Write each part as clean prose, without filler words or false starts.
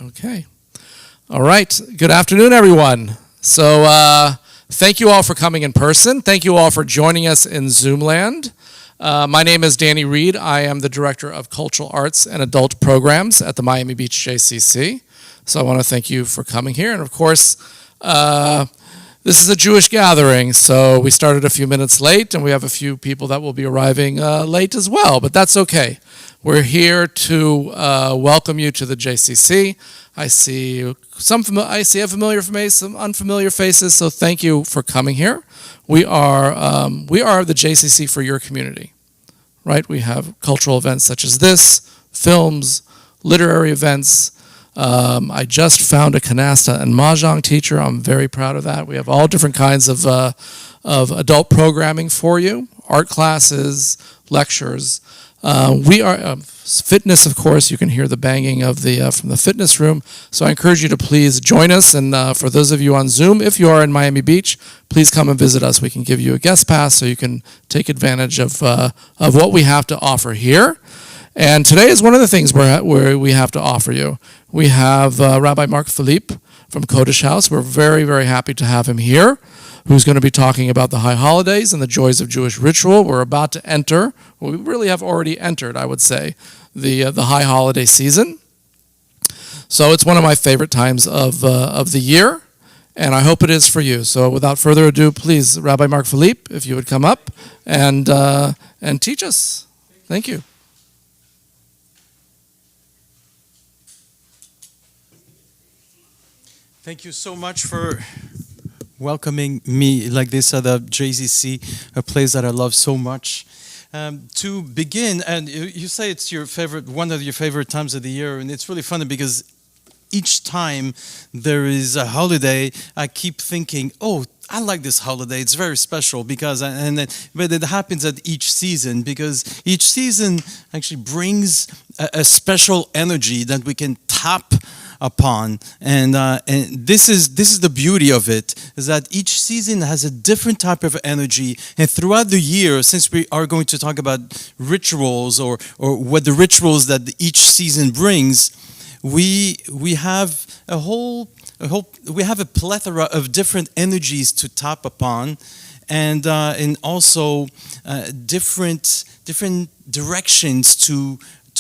Okay. All right. Good afternoon, everyone. So thank you all for coming in person. Thank you all for joining us in Zoom land. My name is Danny Reed. I am the Director of Cultural Arts and Adult Programs at the Miami Beach JCC. So I want to thank you for coming here. And of course, this is a Jewish gathering, so we started a few minutes late, and we have a few people that will be arriving late as well, but that's okay. We're here to welcome you to the JCC. I see a familiar face, some unfamiliar faces, so thank you for coming here. We are the JCC for your community, right? We have cultural events such as this, films, literary events. I just found a canasta and mahjong teacher. I'm very proud of that. We have all different kinds of adult programming for you, art classes, lectures. We are fitness, of course. You can hear the banging of from the fitness room. So I encourage you to please join us. And for those of you on Zoom, if you are in Miami Beach, please come and visit us. We can give you a guest pass so you can take advantage of what we have to offer here. And today is one of the things where we have to offer you. We have Rabbi Marc Philippe from Kodesh House. We're very, very happy to have him here, who's going to be talking about the high holidays and the joys of Jewish ritual. We're about to enter, well, we really have already entered, I would say, the high holiday season. So it's one of my favorite times of the year, and I hope it is for you. So without further ado, please, Rabbi Marc Philippe, if you would come up and teach us. Thank you. Thank you so much for welcoming me like this at the JCC, a place that I love so much. To begin, and you say it's your favorite, one of your favorite times of the year, and it's really funny because each time there is a holiday, I keep thinking, oh, I like this holiday. It's very special because, but it happens at each season because each season actually brings a special energy that we can tap upon, and this is the beauty of it, is that each season has a different type of energy, and throughout the year, since we are going to talk about rituals or what the rituals that each season brings, we have we have a plethora of different energies to tap upon, and also different directions to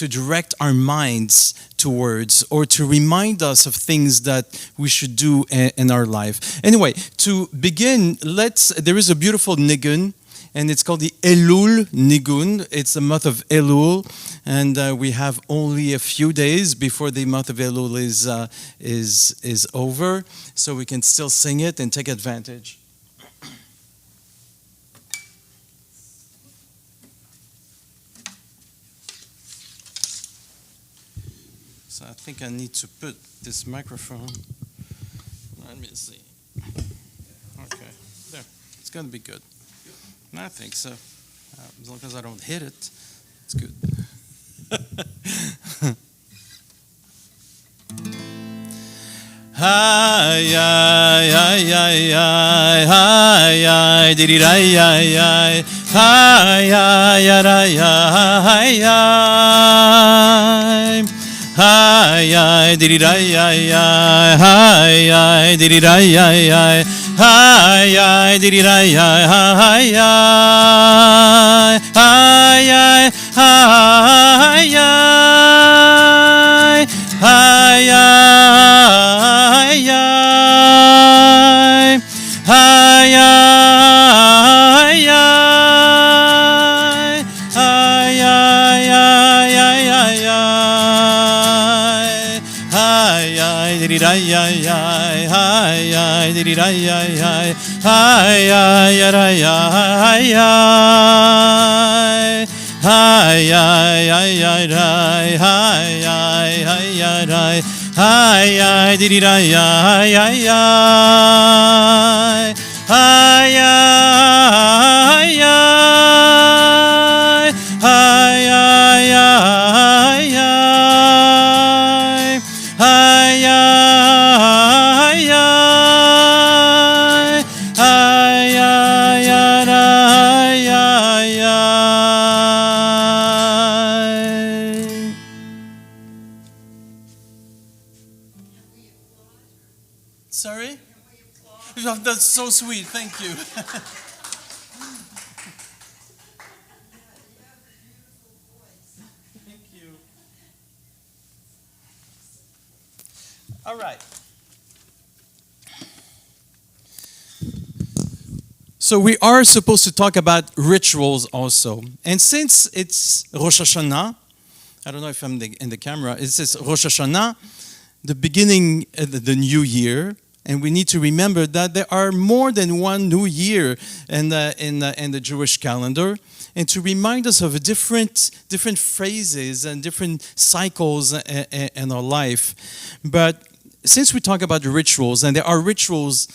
direct our minds towards, or to remind us of things that we should do in our life. Anyway, to begin, there is a beautiful nigun, and it's called the Elul Nigun. It's the month of Elul, and we have only a few days before the month of Elul is over, so we can still sing it and take advantage. So I think I need to put this microphone. Let me see. Okay, there. It's going to be good. I think so. As long as I don't hit it, it's good. Hi, hi, hi, hi, hi, hi, did hi, hi, hi, hi, hi, hi, hi, hi. Hi, hi, did hi, hi, hi, hi, hi, did hi, hi, hi, hi, hi, did hi, hi, hi, hi, hi, hi, hi, hi, that's so sweet. Thank you. Thank you. All right. So we are supposed to talk about rituals also. And since it's Rosh Hashanah, I don't know if I'm in the camera, it says Rosh Hashanah, the beginning of the new year. And we need to remember that there are more than one new year in the Jewish calendar. And to remind us of different phases and different cycles in our life. But since we talk about the rituals, and there are rituals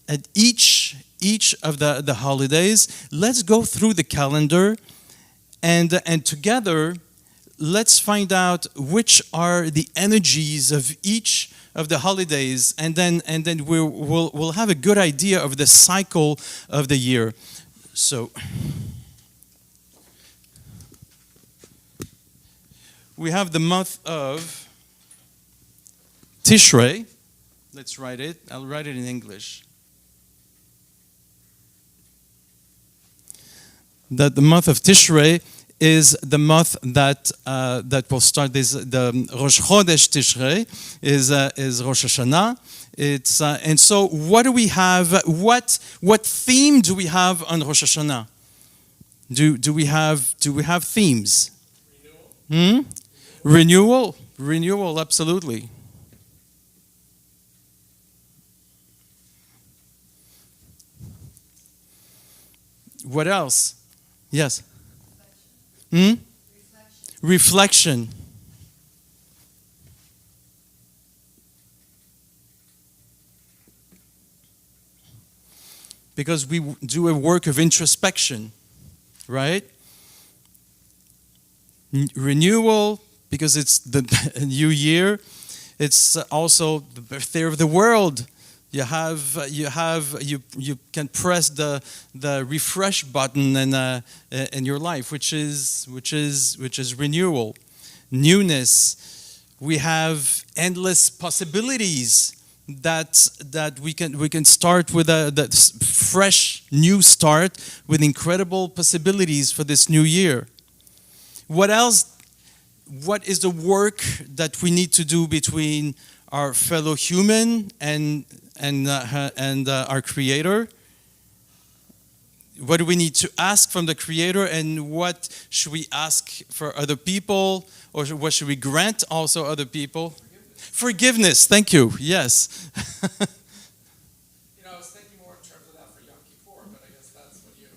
at each of the holidays, let's go through the calendar and together let's find out which are the energies of each of the holidays, and then we'll have a good idea of the cycle of the year. So we have the month of Tishrei. Let's write it. I'll write it in English. That the month of Tishrei is the month that will start this. The Rosh Chodesh Tishrei is Rosh Hashanah. It's and so what do we have? What theme do we have on Rosh Hashanah? Do we have themes? Renewal, absolutely. What else? Yes. Reflection. Because we do a work of introspection, right? Renewal, because it's the new year. It's also the birthday of the world. You can press the refresh button in your life, which is renewal, newness. We have endless possibilities that we can start with a fresh new start with incredible possibilities for this new year. What else? What is the work that we need to do between our fellow human and our Creator? What do we need to ask from the Creator, and what should we ask for other people, or what should we grant also other people? Forgiveness. Thank you. Yes. I was thinking more in terms of that for Yom Kippur, but I guess that's what you.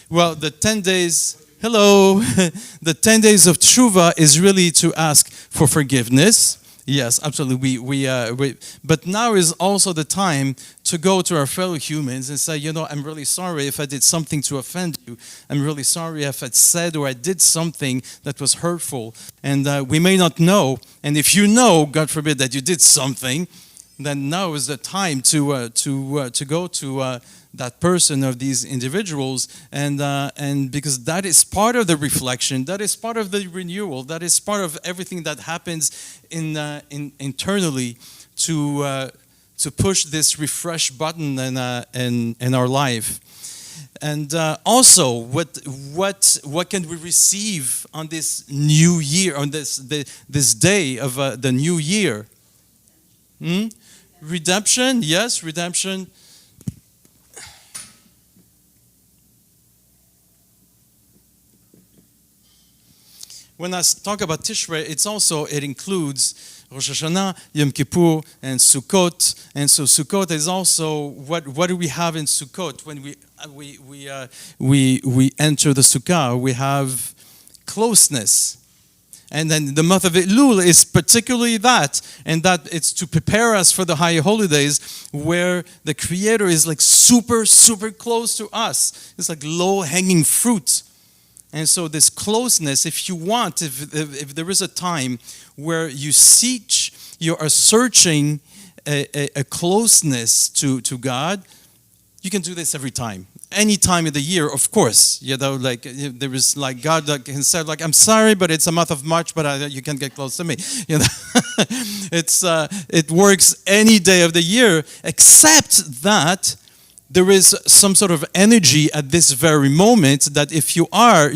Well, the 10 days. Hello. The 10 days of Tshuva is really to ask for forgiveness. Yes, absolutely. But now is also the time to go to our fellow humans and say, I'm really sorry if I did something to offend you. I'm really sorry if I said or I did something that was hurtful. And we may not know. And if you know, God forbid, that you did something, then now is the time to go to that person or these individuals, and because that is part of the reflection, that is part of the renewal, that is part of everything that happens internally to push this refresh button in our life. And also, what can we receive on this new year, on this day of the new year? Redemption, yes, redemption. When I talk about Tishrei, it includes Rosh Hashanah, Yom Kippur, and Sukkot. And so Sukkot is also what do we have in Sukkot when we enter the Sukkah? We have closeness. And then the month of Elul is particularly that, and that it's to prepare us for the high holidays, where the Creator is like super, super close to us. It's like low-hanging fruit. And so this closeness, if you want, if there is a time where you are searching a closeness to God, you can do this every time. Any time of the year, of course. Like there is like God that can say like, I'm sorry, but it's a month of March, but you can't get close to me. It works any day of the year, except that there is some sort of energy at this very moment that if you are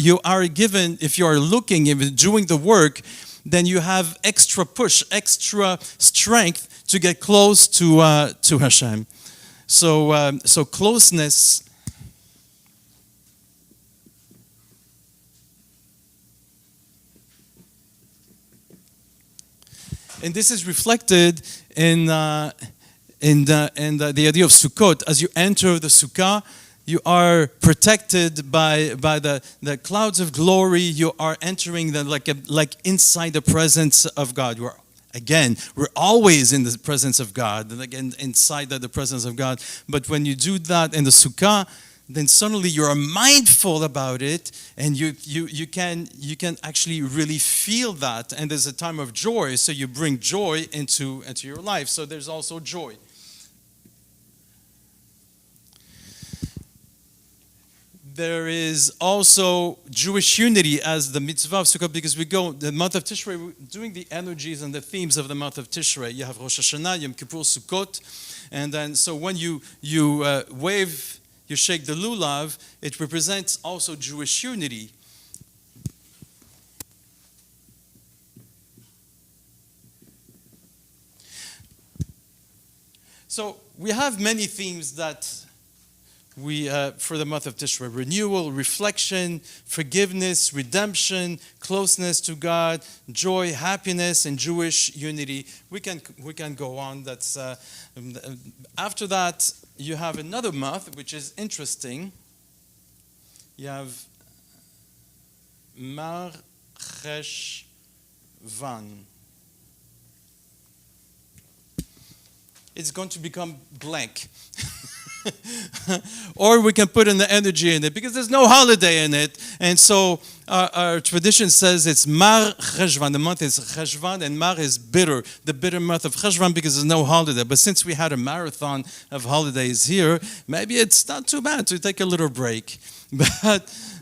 given, if you are looking, if you're doing the work, then you have extra push, extra strength to get close to Hashem. So closeness. And this is reflected in the idea of Sukkot. As you enter the Sukkah, you are protected by the clouds of glory. You are entering like inside the presence of God. We're always in the presence of God, like inside the presence of God. But when you do that in the Sukkah, then suddenly you are mindful about it, and you can actually really feel that. And there's a time of joy, so you bring joy into your life. So there's also joy. There is also Jewish unity as the mitzvah of Sukkot, because we go the month of Tishrei, doing the energies and the themes of the month of Tishrei. You have Rosh Hashanah, Yom Kippur, Sukkot, and then so when you wave, you shake the lulav, it represents also Jewish unity. So we have many themes that we for the month of Tishrei: renewal, reflection, forgiveness, redemption, closeness to God, joy, happiness, and Jewish unity. We can go on. That's after that you have another month which is interesting. You have Mar Cheshvan. It's going to become blank. Or we can put in the energy in it because there's no holiday in it. And so our tradition says it's Mar Cheshvan. The month is Cheshvan, and Mar is bitter, the bitter month of Cheshvan, because there's no holiday. But since we had a marathon of holidays here, maybe it's not too bad to take a little break.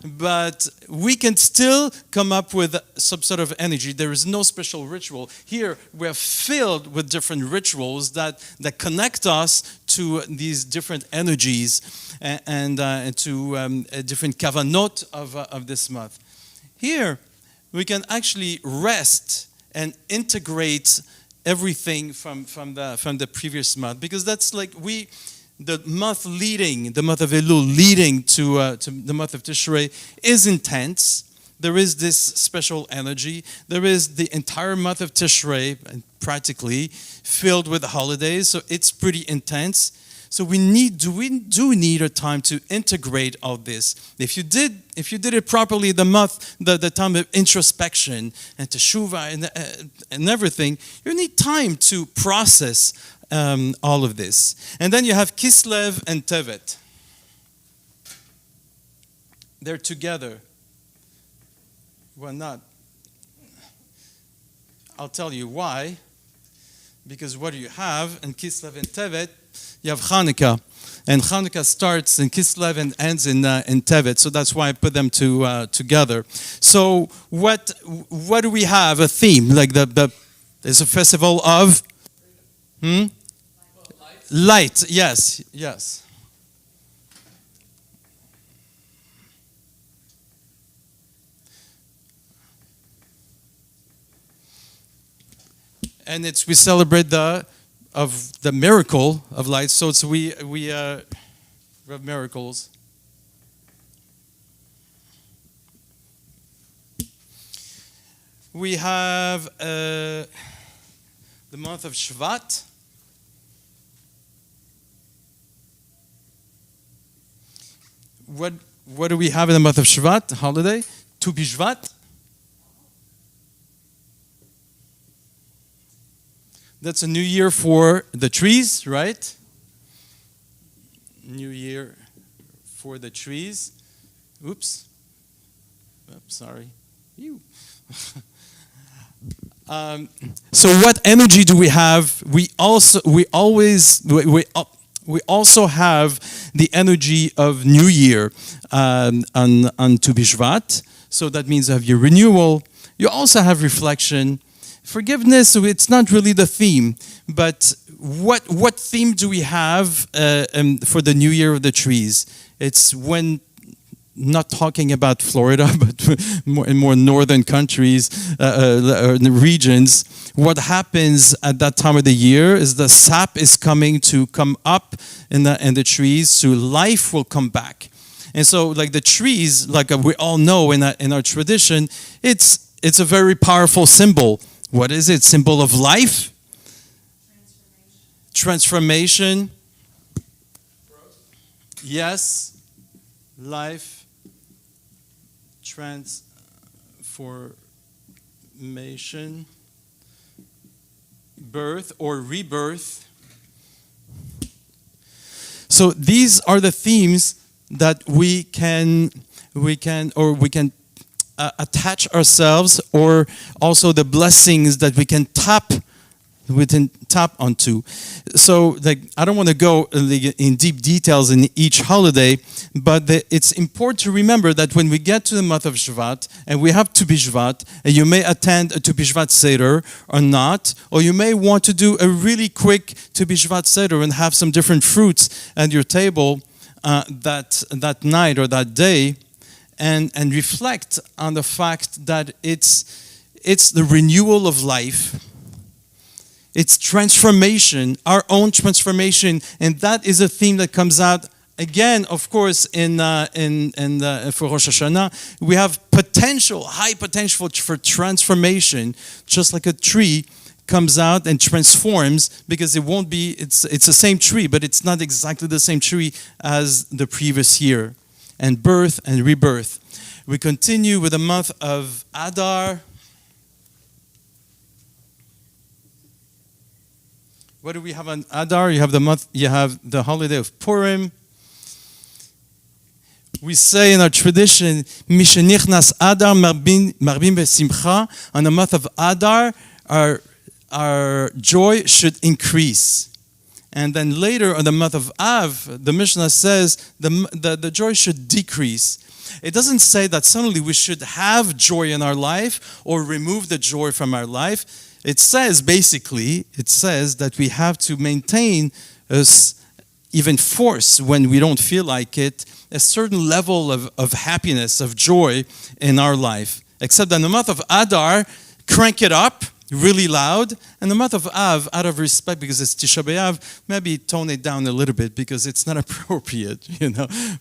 But we can still come up with some sort of energy. There is no special ritual. Here, we're filled with different rituals that connect us to these different energies and to different kavanot of this month. Here, we can actually rest and integrate everything from the previous month, because that's like the month of Elul leading to the month of Tishrei is intense. There is this special energy. There is the entire month of Tishrei, practically filled with holidays. So it's pretty intense. So we do need a time to integrate all this. If you did it properly, the time of introspection and teshuvah and everything, you need time to process all of this. And then you have Kislev and Tevet. They're together. Well, not. I'll tell you why. Because what do you have in Kislev and Tevet? You have Hanukkah. And Hanukkah starts in Kislev and ends in Tevet. So that's why I put them together. So what do we have? A theme. Like there's a festival of... Light, yes. And we celebrate the miracle of light. So we have miracles. We have the month of Shvat. What do we have in the month of Shvat, holiday? Tu B'Shvat. That's a new year for the trees, right? New year for the trees. Oops, sorry. So what energy do we have? we also have the energy of New Year on Tu B'Shvat. So that means you have your renewal. You also have reflection. Forgiveness, it's not really the theme, but what theme do we have for the New Year of the Trees? It's when, not talking about Florida, but in more northern countries, regions, what happens at that time of the year is the sap is coming to come up in the trees, so life will come back. And so, like the trees, like we all know in our tradition, it's a very powerful symbol. What is it? Symbol of life? Transformation. Yes. Life. Transformation. Birth or rebirth. So these are the themes that we can attach ourselves, or also the blessings that we can tap onto. So, like, I don't want to go in deep details in each holiday, but it's important to remember that when we get to the month of Shvat and we have Tu B'Shvat, and you may attend a Tu B'Shvat Seder or not, or you may want to do a really quick Tu B'Shvat Seder and have some different fruits at your table that night or that day, and reflect on the fact that it's the renewal of life. It's transformation, our own transformation, and that is a theme that comes out again, of course, for Rosh Hashanah. We have high potential for transformation, just like a tree comes out and transforms, because it's the same tree, but it's not exactly the same tree as the previous year. And birth and rebirth. We continue with the month of Adar. What do we have on Adar? You have the holiday of Purim. We say in our tradition, Mishenichnas Adar marbim besimcha. On the month of Adar, our joy should increase. And then later on the month of Av, the Mishnah says the joy should decrease. It doesn't say that suddenly we should have joy in our life or remove the joy from our life. It says that we have to maintain, even force when we don't feel like it, a certain level of happiness, of joy in our life. Except that in the month of Adar, crank it up really loud, and the month of Av, out of respect, because it's Tisha B'Av, maybe tone it down a little bit, because it's not appropriate.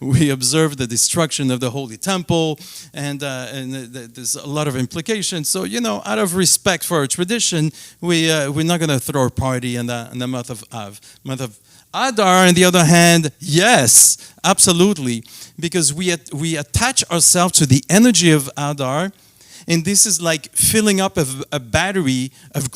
We observe the destruction of the Holy Temple, and there's a lot of implications. So, out of respect for our tradition, we're not going to throw a party in the month of Av. Month of Adar, on the other hand, yes, absolutely, because we attach ourselves to the energy of Adar. And this is like filling up a battery of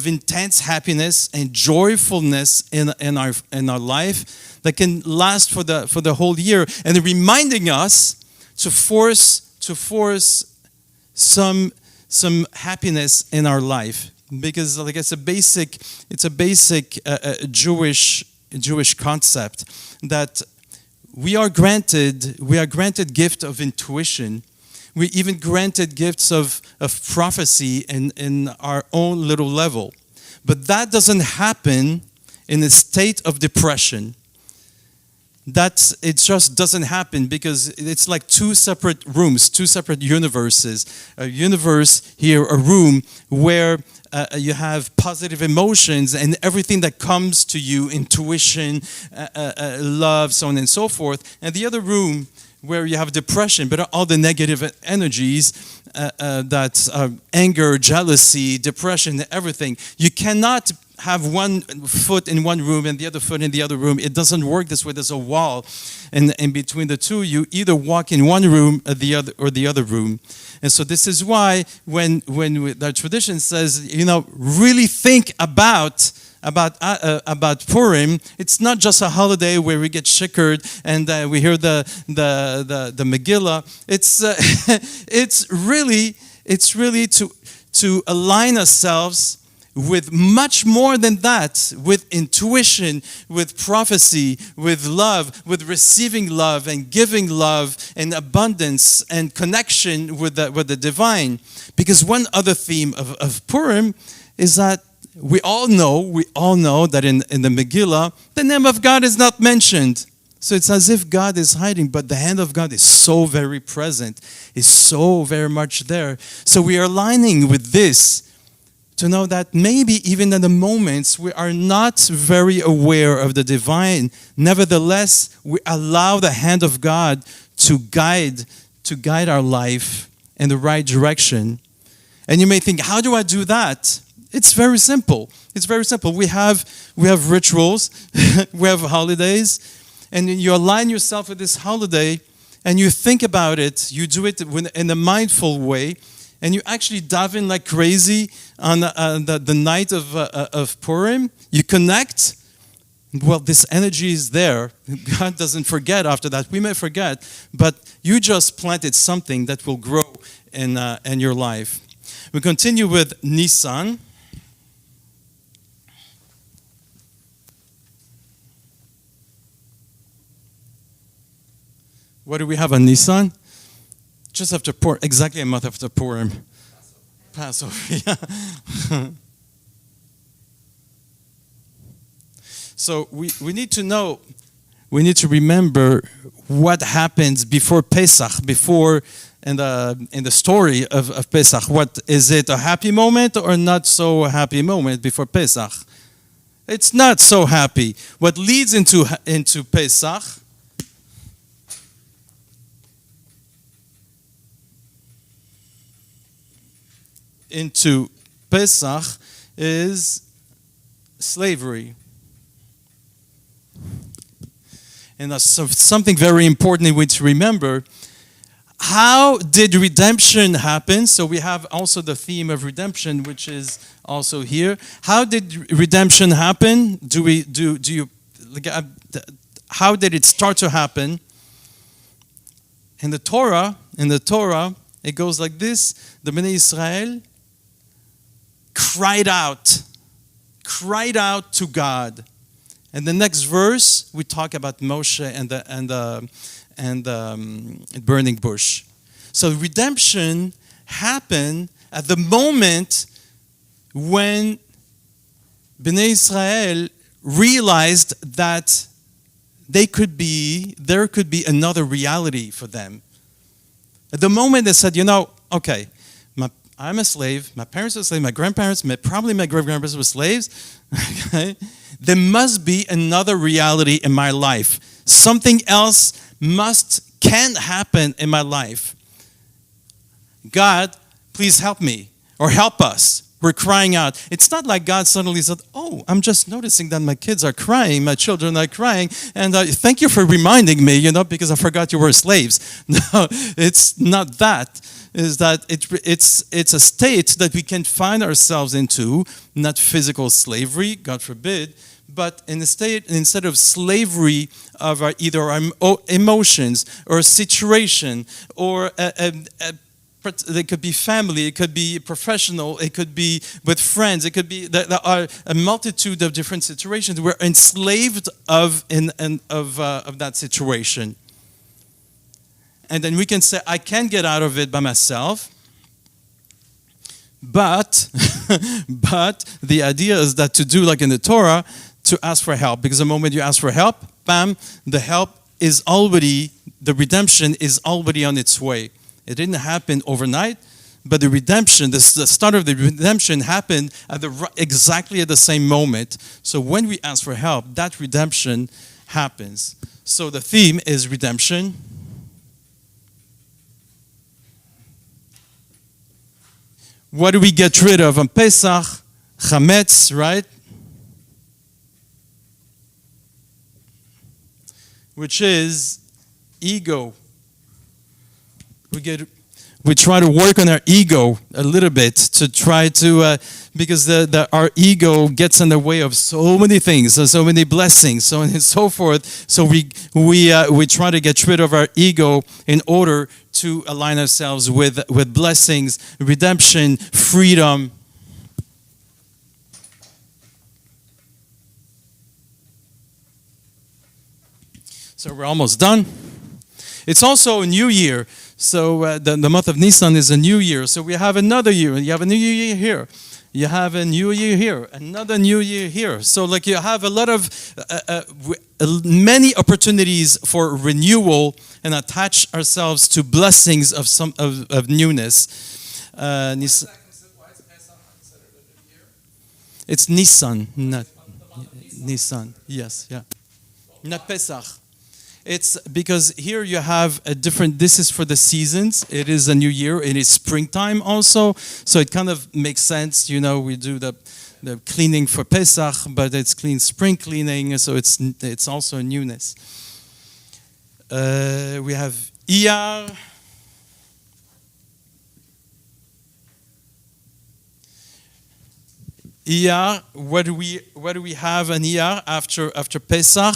intense happiness and joyfulness in our life that can last for the whole year, and reminding us to force some happiness in our life, because like it's a basic Jewish concept that we are granted gift of intuition. We even granted gifts of prophecy in our own little level. But that doesn't happen in a state of depression. It just doesn't happen, because it's like two separate rooms, two separate universes. A universe here, a room where you have positive emotions and everything that comes to you, intuition, love, so on and so forth. And the other room where you have depression, but all the negative energies, that's anger, jealousy, depression, everything. You cannot have one foot in one room and the other foot in the other room. It doesn't work this way. There's a wall in between the two. You either walk in one room or the other room. And so this is why when the tradition says, really think about Purim. It's not just a holiday where we get shikkered and we hear the Megillah. It's really to align ourselves with much more than that, with intuition, with prophecy, with love, with receiving love and giving love and abundance and connection with the divine. Because one other theme of Purim is that we all know that in the Megillah, the name of God is not mentioned. So it's as if God is hiding, but the hand of God is so very present, is so very much there. So we are aligning with this to know that maybe even in the moments we are not very aware of the divine. Nevertheless, we allow the hand of God to guide our life in the right direction. And you may think, how do I do that? It's very simple. It's very simple. We have rituals, we have holidays, and you align yourself with this holiday, and you think about it. You do it in a mindful way, and you actually dive in like crazy on the night of Purim. You connect. Well, this energy is there. God doesn't forget after that. We may forget, but you just planted something that will grow in your life. We continue with Nisan. What do we have on Nisan? Just after Purim, exactly a month after Purim. Passover, yeah. So we need to know, we need to remember what happens before Pesach, before in the story of Pesach. What is it, a happy moment or not so happy moment before Pesach? It's not so happy. What leads into Pesach is slavery. And that's something very important we need to remember. How did redemption happen? So we have also the theme of redemption, which is also here. How did redemption happen? How did it start to happen? In the Torah, it goes like this: the Bnei Israel cried out to God. And the next verse, we talk about Moshe and the burning bush. So redemption happened at the moment when Bnei Israel realized that there could be another reality for them. At the moment they said, okay, I'm a slave, my parents were slaves, my grandparents, probably my great-grandparents were slaves. Okay? There must be another reality in my life. Something else can happen in my life. God, please help me, or help us. We're crying out. It's not like God suddenly said, oh, I'm just noticing that my kids are crying, my children are crying, and thank you for reminding me, because I forgot you were slaves. No, it's not that. Is that it's a state that we can find ourselves into, not physical slavery, God forbid, but in a state, instead of slavery of either our emotions or situation, or it could be family, it could be professional, it could be with friends, it could be, there are a multitude of different situations. We're enslaved of that situation. And then we can say, I can't get out of it by myself. But the idea is that to do like in the Torah, to ask for help. Because the moment you ask for help, bam, the redemption is already on its way. It didn't happen overnight, but the redemption, the start of the redemption happened exactly at the same moment. So when we ask for help, that redemption happens. So the theme is redemption. What do we get rid of on Pesach? Chametz, right? Which is ego. We try to work on our ego a little bit to try to, because our ego gets in the way of so many things, so many blessings, so on and so forth. So we try to get rid of our ego in order to align ourselves with blessings, redemption, freedom. So we're almost done. It's also a new year. So the month of Nisan is a new year. So we have another year. You have a new year here. You have a new year here. Another new year here. So like you have a lot of many opportunities for renewal and attach ourselves to blessings of newness. Why is Pesach considered a new year? It's Nisan, not Nisan. Yes, yeah. Not Pesach. It's because here you have a different, this is for the seasons. It is a new year. It is springtime also. So it kind of makes sense. You know, we do the cleaning for Pesach, but it's spring cleaning. So it's also a newness. We have Iyar. Iyar, what do we have in Iyar after Pesach?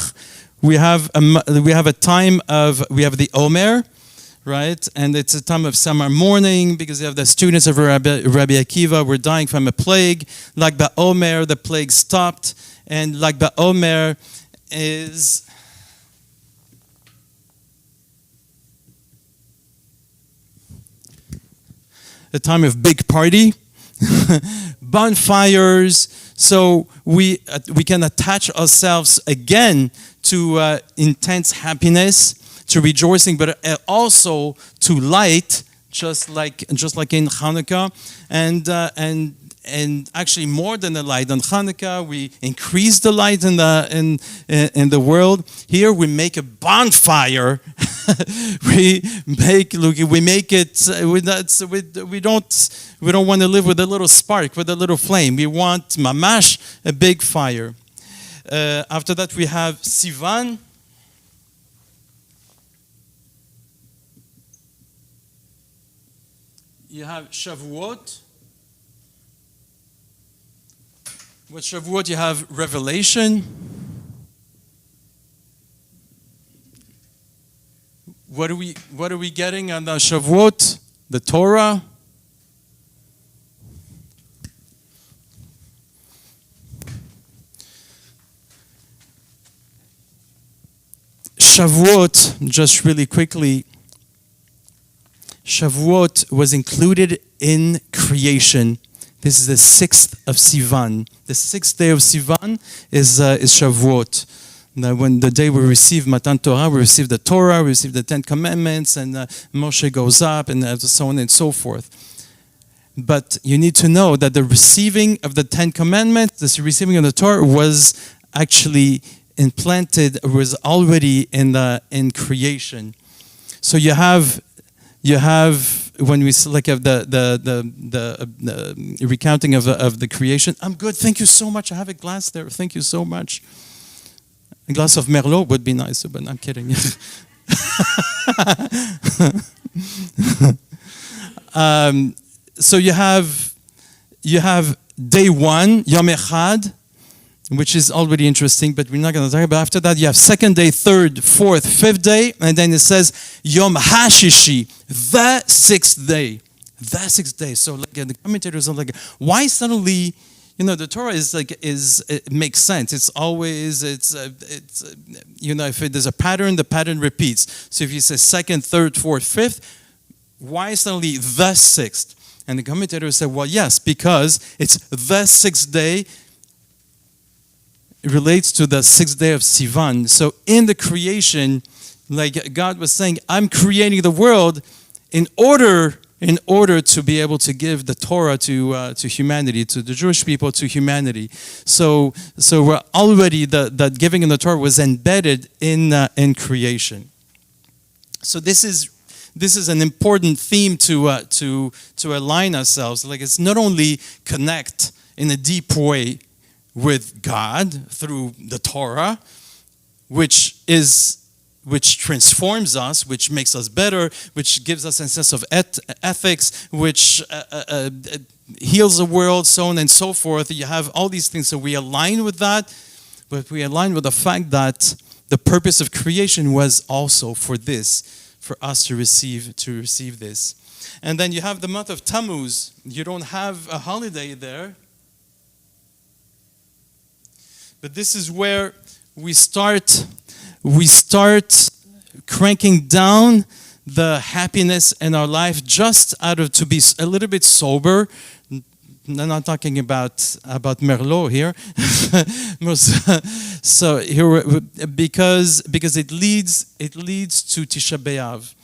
We have a time of, we have the Omer, right? And it's a time of summer mourning because you have the students of Rabbi Akiva were dying from a plague. Like the Omer, the plague stopped. And like the Omer is a time of big party, bonfires. So we can attach ourselves again to intense happiness, to rejoicing, but also to light, just like in Hanukkah, and actually more than the light. On Hanukkah, we increase the light in the world. Here we make a bonfire. we make it. We don't want to live with a little spark, with a little flame. We want mamash, a big fire. After that, we have Sivan. You have Shavuot. With Shavuot, you have Revelation. What are we getting on the Shavuot? The Torah. Shavuot, just really quickly, Shavuot was included in creation. This is the 6th of Sivan. The 6th day of Sivan is Shavuot. Now, when the day we receive Matan Torah, we receive the Torah, we receive the 10 Commandments, and Moshe goes up, and so on and so forth. But you need to know that the receiving of the 10 Commandments, the receiving of the Torah, was actually implanted, was already in creation. So you have when we look at the recounting of the creation. I'm good. Thank you so much. I have a glass there. Thank you so much. A glass of Merlot would be nicer, but I'm kidding. So you have day 1, Yom Echad, which is already interesting, but we're not going to talk about. After that, you have 2nd day, 3rd, 4th, 5th day, and then it says Yom HaShishi, the 6th day. The 6th day. So like the commentators are like, why suddenly, the Torah it makes sense. It's always, if there's a pattern, the pattern repeats. So if you say 2nd, 3rd, 4th, 5th, why suddenly the 6th? And the commentators said, well, yes, because it's the 6th day. It relates to the 6th day of Sivan. So in the creation, like God was saying, I'm creating the world in order to be able to give the Torah to humanity, to the Jewish people, to humanity. So we're already the giving in the Torah was embedded in creation. So this is an important theme to align ourselves. Like it's not only connect in a deep way with God through the Torah, which transforms us, which makes us better, which gives us a sense of ethics, which heals the world, so on and so forth. You have all these things, so we align with that, but we align with the fact that the purpose of creation was also for this, for us to receive this. And then you have the month of Tammuz. You don't have a holiday there. But this is where we start we start cranking down the happiness in our life just out of to be a little bit sober. I'm not talking about Merlot here. So here, because it leads to Tisha B'Av.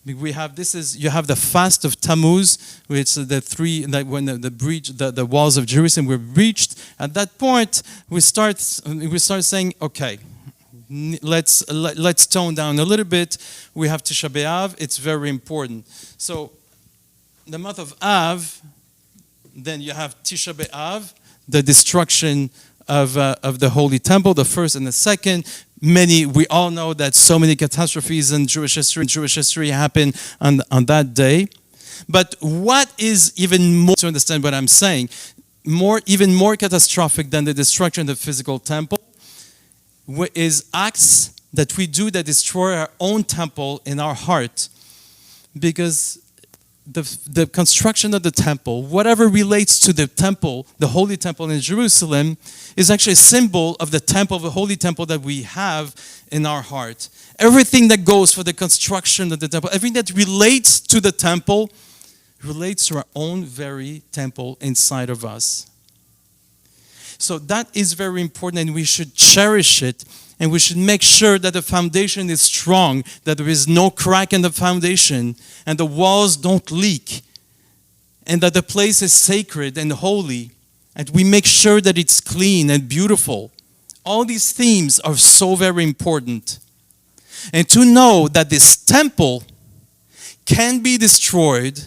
We have you have the fast of Tammuz, which the three that when the walls of Jerusalem were breached. At that point, we start saying, okay, let's tone down a little bit. We have Tisha B'Av. It's very important. So the month of Av, then you have Tisha B'Av, the destruction of the Holy Temple, the first and the second. We all know that so many catastrophes in Jewish history happen on that day. But what is even more, to understand what I'm saying, even more catastrophic than the destruction of the physical temple is acts that we do that destroy our own temple in our heart. Because the construction of the temple, whatever relates to the temple, the Holy Temple in Jerusalem, is actually a symbol of the temple, the Holy Temple that we have in our heart. Everything that goes for the construction of the temple, everything that relates to the temple, relates to our own very temple inside of us. So that is very important, and we should cherish it, and we should make sure that the foundation is strong, that there is no crack in the foundation, and the walls don't leak, and that the place is sacred and holy, and we make sure that it's clean and beautiful. All these themes are so very important. And to know that this temple can be destroyed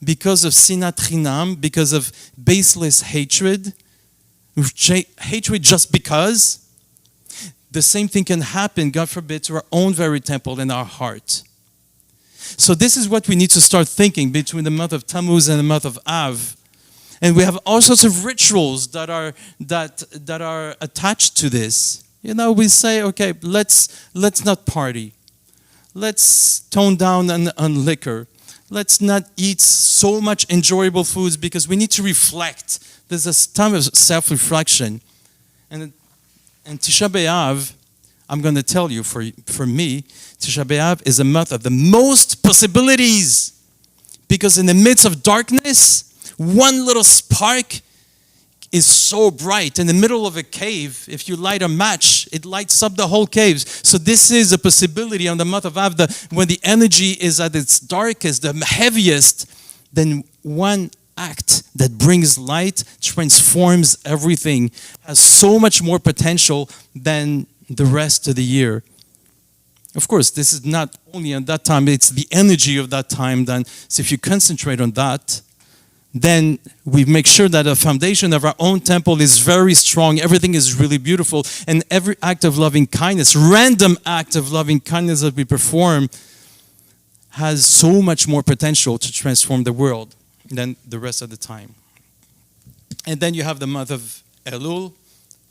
because of sinat chinam, because of baseless hatred just because, the same thing can happen, God forbid, to our own very temple in our heart. So this is what we need to start thinking between the month of Tammuz and the month of Av. And we have all sorts of rituals that are attached to this. You know, we say, okay, let's not party. Let's tone down on liquor. Let's not eat so much enjoyable foods because we need to reflect. There's a time of self-reflection. And Tisha B'Av, I'm going to tell you, for me, Tisha B'Av is a month of the most possibilities. Because in the midst of darkness, one little spark is so bright. In the middle of a cave, if you light a match, it lights up the whole cave. So this is a possibility on the month of Av, when the energy is at its darkest, the heaviest, then one act that brings light, transforms everything, has so much more potential than the rest of the year. Of course, this is not only at that time, it's the energy of that time. So if you concentrate on that, then we make sure that the foundation of our own temple is very strong. Everything is really beautiful. And every act of loving kindness, random act of loving kindness that we perform, has so much more potential to transform the world than the rest of the time. And then you have the month of Elul,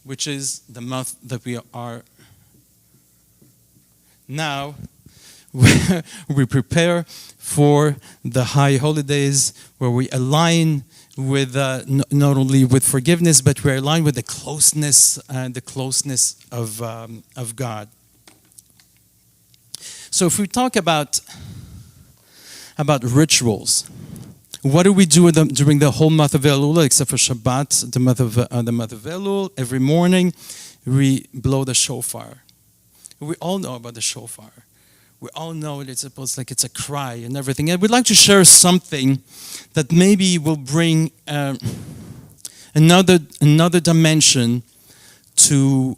which is the month that we are now. We prepare for the high holidays where we align with not only with forgiveness, but we're aligned with the closeness of God. So if we talk about rituals, what do we do during the whole month of Elul, except for Shabbat, the month of Elul? Every morning we blow the shofar. We all know about the shofar. We all know it's supposed like it's a cry and everything. And we'd like to share something that maybe will bring another dimension to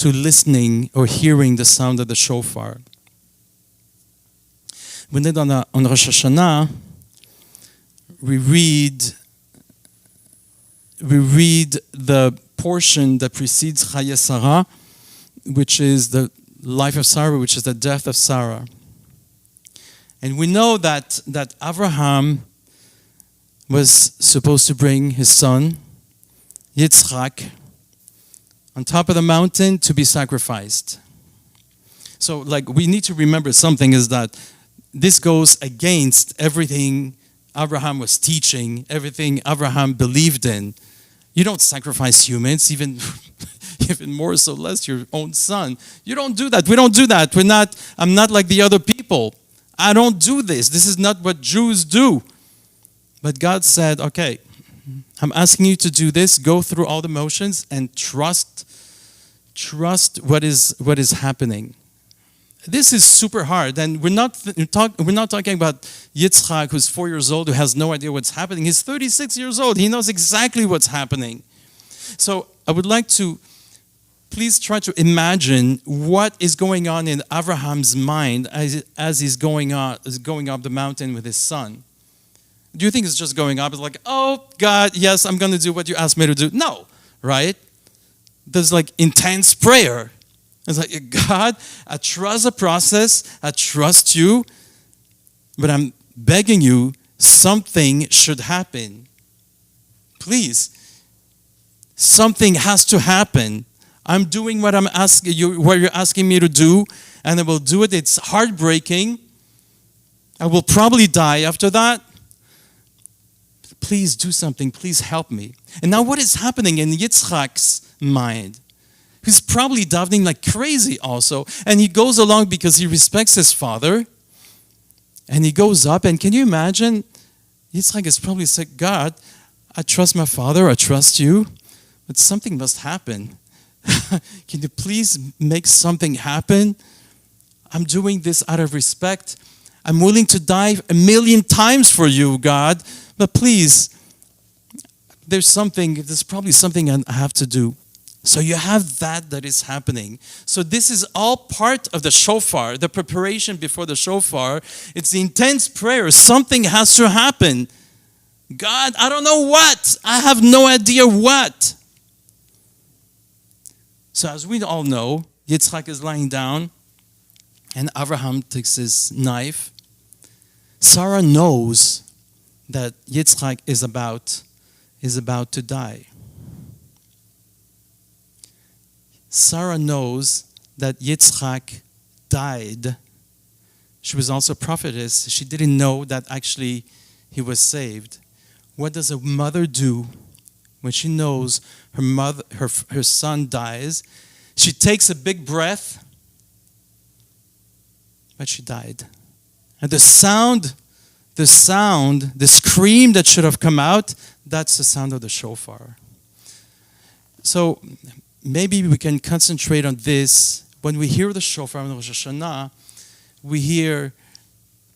listening or hearing the sound of the shofar. When on Rosh Hashanah, we read the portion that precedes Chaye Sarah, which is the life of Sarah, which is the death of Sarah. And we know that Abraham was supposed to bring his son, Yitzchak, on top of the mountain to be sacrificed. So, we need to remember something is that this goes against everything Abraham was teaching, everything Abraham believed in. You don't sacrifice humans, even even more so less your own son. You don't do that. We don't do that. I'm not like the other people. I don't do this. This is not what Jews do. But God said, okay, I'm asking you to do this. Go through all the motions and trust what is happening. This is super hard, and we're not talking about Yitzchak, who's 4 years old, who has no idea what's happening. He's 36 years old. He knows exactly what's happening. So I would like to please try to imagine what is going on in Abraham's mind as he's going up the mountain with his son. Do you think it's just going up? It's like, oh God, yes, I'm going to do what you asked me to do. No, right? There's like intense prayer. It's like, God, I trust the process, I trust you, but I'm begging you, something should happen. Please, something has to happen. I'm doing what you're asking me to do, and I will do it. It's heartbreaking. I will probably die after that. Please do something. Please help me. And now what is happening in Yitzchak's mind? He's probably davening like crazy also. And he goes along because he respects his father. And he goes up. And can you imagine? Yitzchak is probably saying, God, I trust my father. I trust you. But something must happen. Can you please make something happen? I'm doing this out of respect. I'm willing to die 1,000,000 times for you, God. But please, there's probably something I have to do. So you have that is happening. So this is all part of the shofar, the preparation before the shofar. It's the intense prayer. Something has to happen. God, I don't know what. I have no idea what. So as we all know, Yitzchak is lying down and Abraham takes his knife. Sarah knows that Yitzchak is about to die. Sarah knows that Yitzchak died. She was also a prophetess. She didn't know that actually he was saved. What does a mother do when she knows her son dies? She takes a big breath, but she died. And the scream that should have come out, that's the sound of the shofar. So maybe we can concentrate on this. When we hear the shofar in Rosh Hashanah, we hear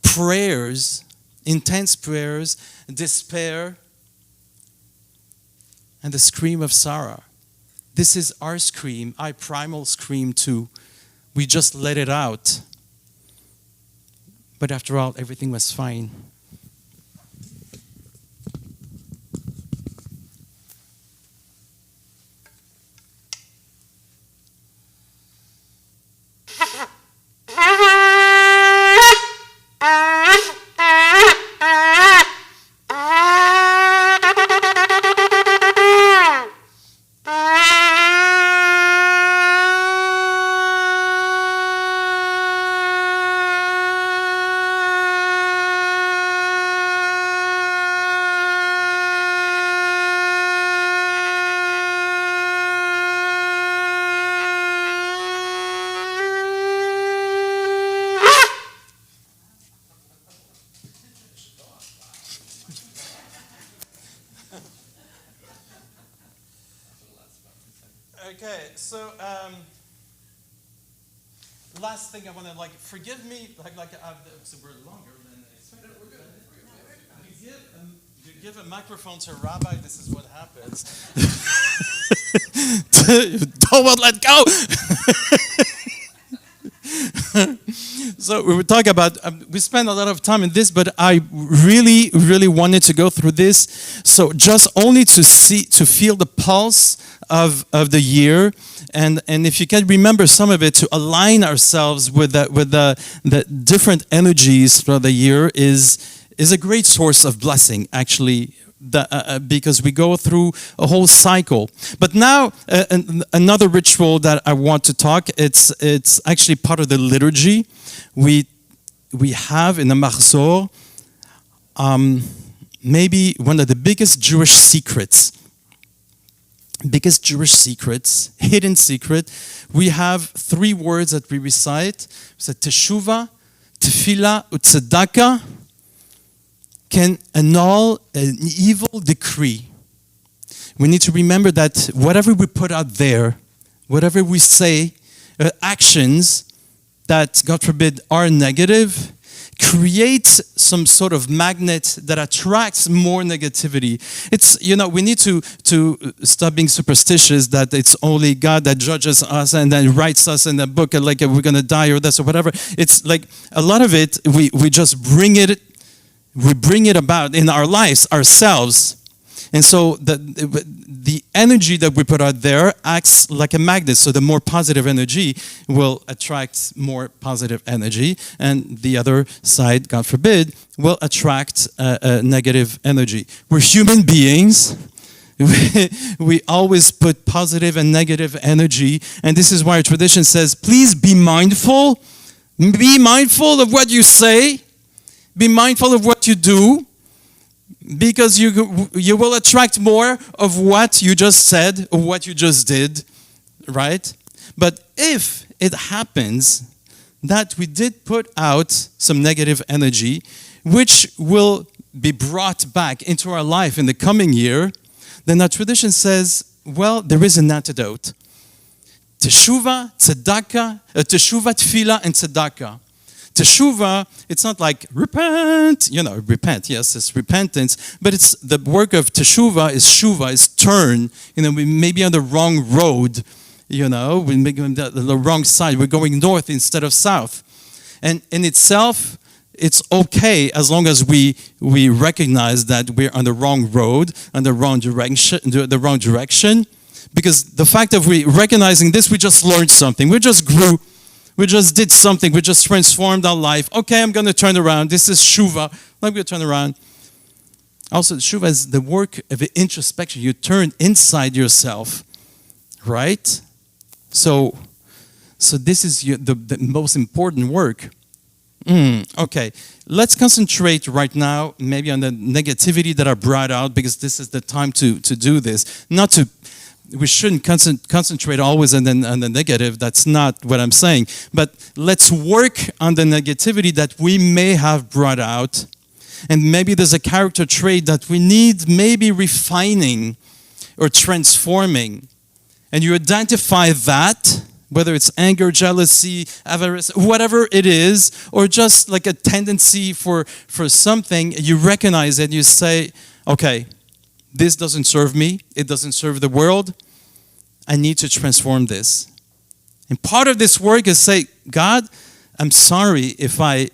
prayers, intense prayers, despair, and the scream of Sarah. This is our scream, our primal scream too. We just let it out. But after all, everything was fine. Okay, so last thing I want to forgive me, it's a word longer than expected. You give a microphone to a rabbi, this is what happens. Don't want to let go. So we were talking about, we spent a lot of time in this, but I really, really wanted to go through this. So just only to feel the pulse of the year, and if you can remember some of it, to align ourselves with the different energies throughout the year is a great source of blessing, actually. Because we go through a whole cycle. But now another ritual that I want to talk, it's actually part of the liturgy. We have in the Machzor maybe one of the biggest Jewish secrets. biggest Jewish secrets, hidden secret, we have 3 words that we recite. So teshuva, tefillah, tzedakah can annul an evil decree. We need to remember that whatever we put out there, whatever we say, actions that, God forbid, are negative, creates some sort of magnet that attracts more negativity. It's, we need to stop being superstitious that it's only God that judges us and then writes us in a book like we're going to die or this or whatever. It's like a lot of it, we just bring it about in our lives ourselves. And so the energy that we put out there acts like a magnet. So the more positive energy will attract more positive energy. And the other side, God forbid, will attract negative energy. We're human beings. We always put positive and negative energy. And this is why our tradition says, please be mindful. Be mindful of what you say. Be mindful of what you do. Because you will attract more of what you just said or what you just did, right? But if it happens that we did put out some negative energy, which will be brought back into our life in the coming year, then our tradition says, well, there is an antidote. Teshuva, tzedakah, teshuva, tefillah, and tzedakah. Teshuva, it's not like repent, repent, yes, it's repentance, but it's the work of teshuva is turn. We may be on the wrong road, we may be on the wrong side, we're going north instead of south. And in itself, it's okay as long as we recognize that we're on the wrong road, on the wrong direction, because the fact of we recognizing this, we just learned something, we just grew. We just did something. We just transformed our life. Okay, I'm going to turn around. This is Shuva. I'm going to turn around. Also, Shuva is the work of introspection. You turn inside yourself, right? So this is the most important work. Okay, let's concentrate right now maybe on the negativity that I brought out because this is the time to do this. We shouldn't concentrate always on the negative. That's not what I'm saying. But let's work on the negativity that we may have brought out. And maybe there's a character trait that we need maybe refining or transforming. And you identify that, whether it's anger, jealousy, avarice, whatever it is, or just like a tendency for something, you recognize it and you say, okay, this doesn't serve me. It doesn't serve the world. I need to transform this. And part of this work is say, God, I'm sorry if I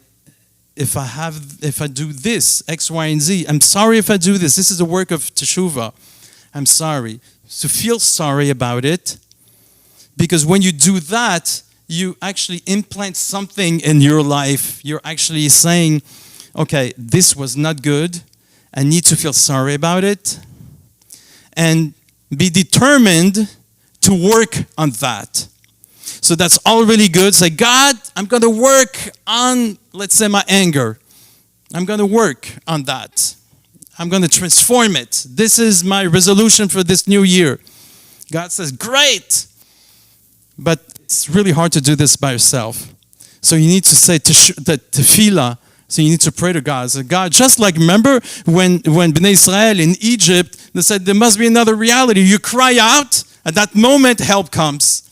do this, X, Y, and Z. I'm sorry if I do this. This is the work of teshuvah. I'm sorry. So feel sorry about it. Because when you do that, you actually implant something in your life. You're actually saying, okay, this was not good. I need to feel sorry about it. And be determined to work on that. So that's all really good. Say, God, I'm going to work on, let's say, my anger. I'm going to work on that. I'm going to transform it. This is my resolution for this new year. God says, great. But it's really hard to do this by yourself. So you need to say tefillah. So you need to pray to God. So God, just like remember when Bnei Israel in Egypt, they said there must be another reality. You cry out, at that moment help comes.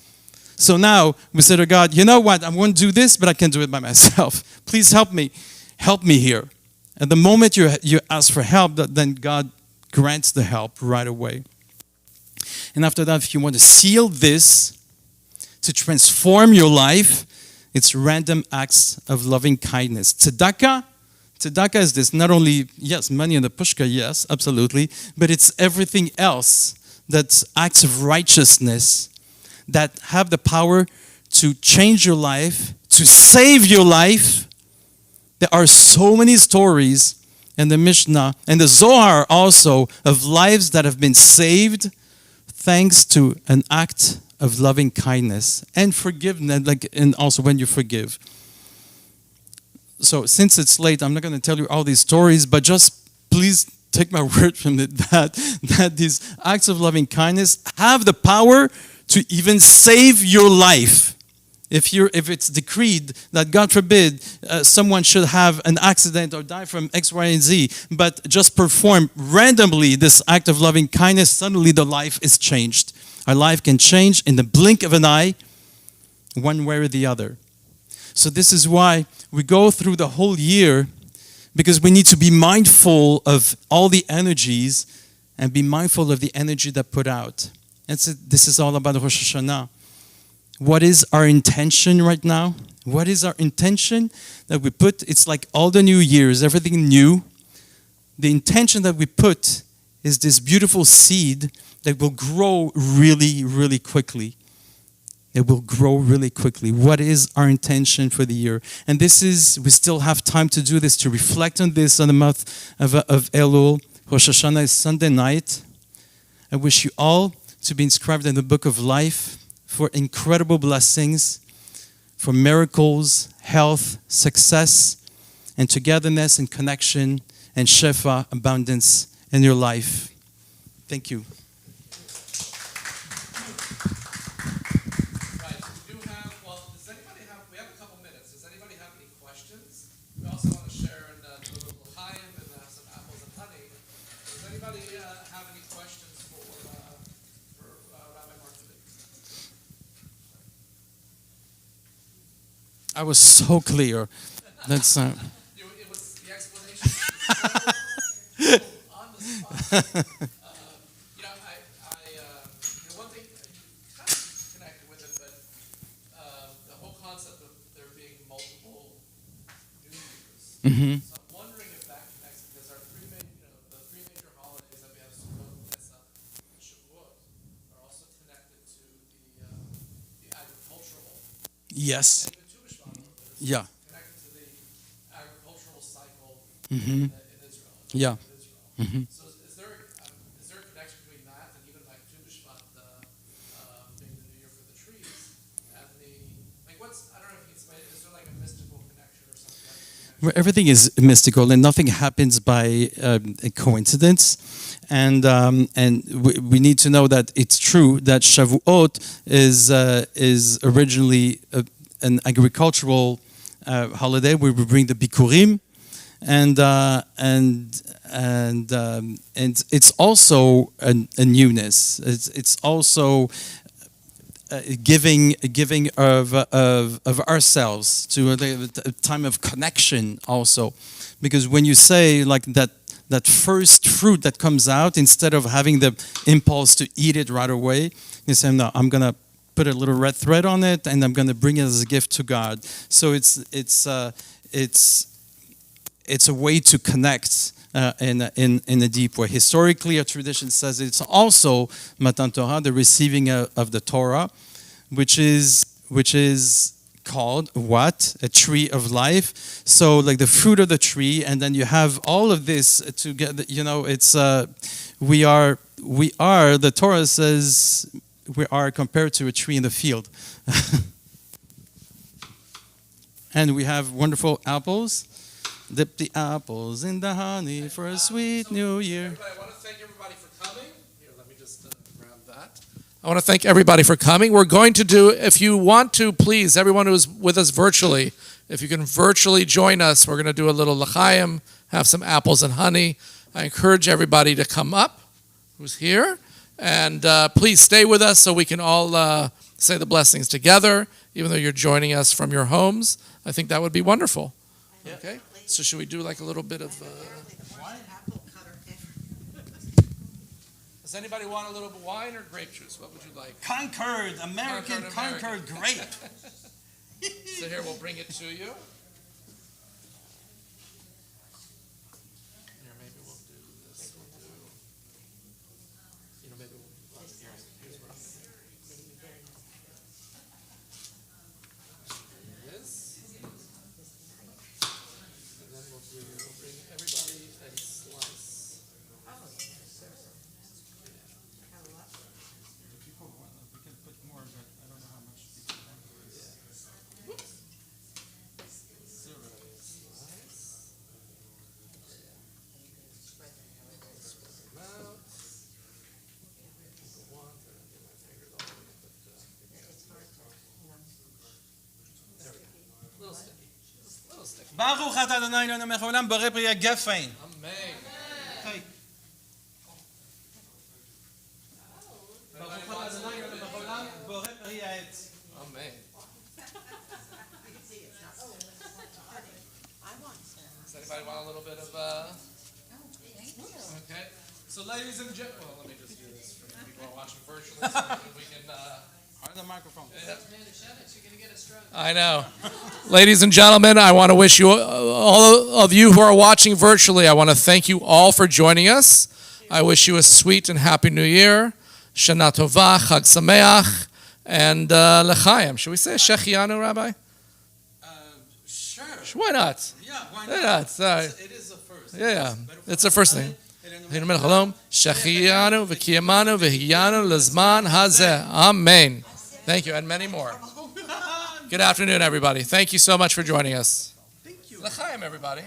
So now we say to God, you know what? I want to do this, but I can't do it by myself. Please help me. Help me here. And the moment you ask for help, then God grants the help right away. And after that, if you want to seal this to transform your life, it's random acts of loving kindness. Tzedakah is this. Not only, yes, money in the pushka, yes, absolutely. But it's everything else that's acts of righteousness that have the power to change your life, to save your life. There are so many stories in the Mishnah and the Zohar also of lives that have been saved thanks to an act of loving kindness and forgiveness, and also when you forgive. So since it's late, I'm not going to tell you all these stories, but just please take my word from it that these acts of loving kindness have the power to even save your life. If it's decreed that, God forbid, someone should have an accident or die from X, Y, and Z, but just perform randomly this act of loving kindness, suddenly the life is changed. Our life can change in the blink of an eye, one way or the other. So this is why we go through the whole year, because we need to be mindful of all the energies and be mindful of the energy that put out. And so this is all about Rosh Hashanah. What is our intention right now? What is our intention that we put? It's like all the new years, everything new. The intention that we put is this beautiful seed that will grow really, really quickly. It will grow really quickly. What is our intention for the year? And this is, we still have time to do this, to reflect on this on the month of Elul. Rosh Hashanah is Sunday night. I wish you all to be inscribed in the book of life, for incredible blessings, for miracles, health, success, and togetherness and connection and shefa, abundance in your life. Thank you. Right, we do have, does anybody have, we have a couple minutes. Does anybody have any questions? We also want to share and do a little L'Chaim and have some apples and honey. Does anybody have any questions for Rabbi Marc Philippe? I was so clear. That's It was the explanation on the spot. One thing kind of connected with it, but the whole concept of there being multiple New Years. Mm-hmm. So I'm wondering if that connects, because our the three major holidays that we have, Sukkot, Pesach, and Shavuot, are also connected to the agricultural. Yes. Yeah. Connected to the agricultural cycle Mm-hmm. in Israel. Yeah. Israel. Mm-hmm. So is there a connection between that and even like Tu B'Shvat being the new year for the trees and I don't know if you can explain it, is there like a mystical connection or something? Well, everything is mystical and nothing happens by a coincidence. And we need to know that it's true that Shavuot is originally an agricultural holiday where we bring the Bikurim, and it's also a newness. It's also giving of ourselves to a time of connection also, because when you say like that first fruit that comes out, instead of having the impulse to eat it right away, you say, no, I'm gonna put a little red thread on it, and I'm going to bring it as a gift to God. So it's a way to connect in a deep way. Historically, a tradition says it's also Matan Torah, the receiving of the Torah, which is called what? A tree of life. So like the fruit of the tree, and then you have all of this together. You know, it's we are. The Torah says, we are compared to a tree in the field. And we have wonderful apples. Dip the apples in the honey for a sweet new year. I want to thank everybody for coming. Here, let me just grab that. I want to thank everybody for coming. We're going to do, if you want to, please, everyone who's with us virtually, if you can virtually join us, we're going to do a little L'Chaim, have some apples and honey. I encourage everybody to come up who's here. And please stay with us so we can all say the blessings together, even though you're joining us from your homes. I think that would be wonderful. Yeah. Okay? So should we do like a little bit of... Does anybody want a little wine or grape juice? What would you like? Concord, American Concord grape. So here, we'll bring it to you. Here, maybe we'll do this. Maybe we'll... Here's where it is. And then we'll bring everybody a slice. We can put more, but I don't know how much people want. Baruch atah Adonai Eloheinu melech haolam borei peri hagefן. Amen. Baruch atah Adonai Eloheinu melech haolam borei peri העץ. Amen. Does anybody want a little bit of Okay. So ladies and gentlemen, well, let me just do this for the people who are watching virtually so we can On the microphone. I know. Ladies and gentlemen, I want to wish you, all of you who are watching virtually, I want to thank you all for joining us. I wish you a sweet and happy new year. Shana Tova, Chag Sameach, and L'Chaim. Should we say Shechianu, Rabbi? Sure. Why not? Yeah, why Why not? not? Sorry. It is the first. Yeah, it's the first thing. Shechianu, V'kiyamanu, V'hiyanu, L'zman Hazeh. Amen. Thank you, and many more. Good afternoon, everybody. Thank you so much for joining us. Thank you. L'Chaim, everybody.